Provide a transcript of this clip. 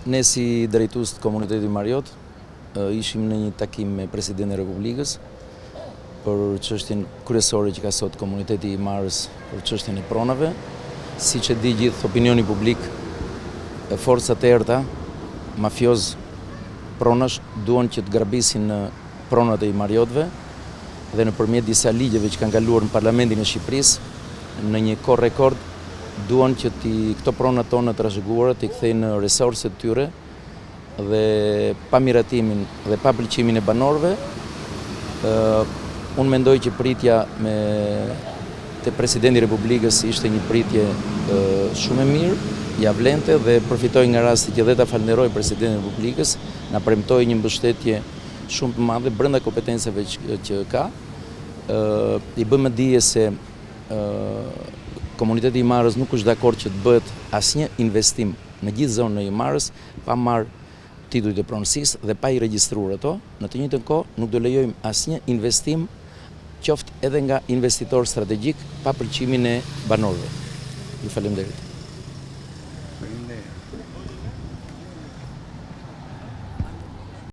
Ne si drejtues të komunitetit Mariot, ishim në një takim me Presidentin e Republikës për çështjen kryesore që ka sot komuniteti i Marës për çështjen e pronave. Siç e di gjithë opinioni publik, forcat e errta, mafioz pronash duan që të grabisin pronat e Mariotëve dhe nëpërmjet disa ligjeve që kanë kaluar në Parlamentin e Shqipërisë në një kohë rekord duan që këto pronat tona të trashëguara t'i kthejnë në resorset e tyre dhe pa miratimin dhe pa pëlqimin e banorëve. Unë mendoj që pritja te Presidenti i Republikës ishte një pritje shumë e mirë, ja vlente dhe përfitoj nga rasti që dhe ta falenderoj Presidentin e Republikës, na premtoi një mbështetje shumë të madhe brenda kompetencave që ka. I bëm dije se komuniteti i Marës nuk është dakord që të bëhet asnjë investim në gjithë zonën e Marës pa marrë titujt e pronësisë dhe pa i regjistruar ato. Në të njëjtën kohë nuk do lejojmë asnjë investim qoftë edhe nga investitor strategjik pa pëlqimin e banorëve. Ju falenderoj.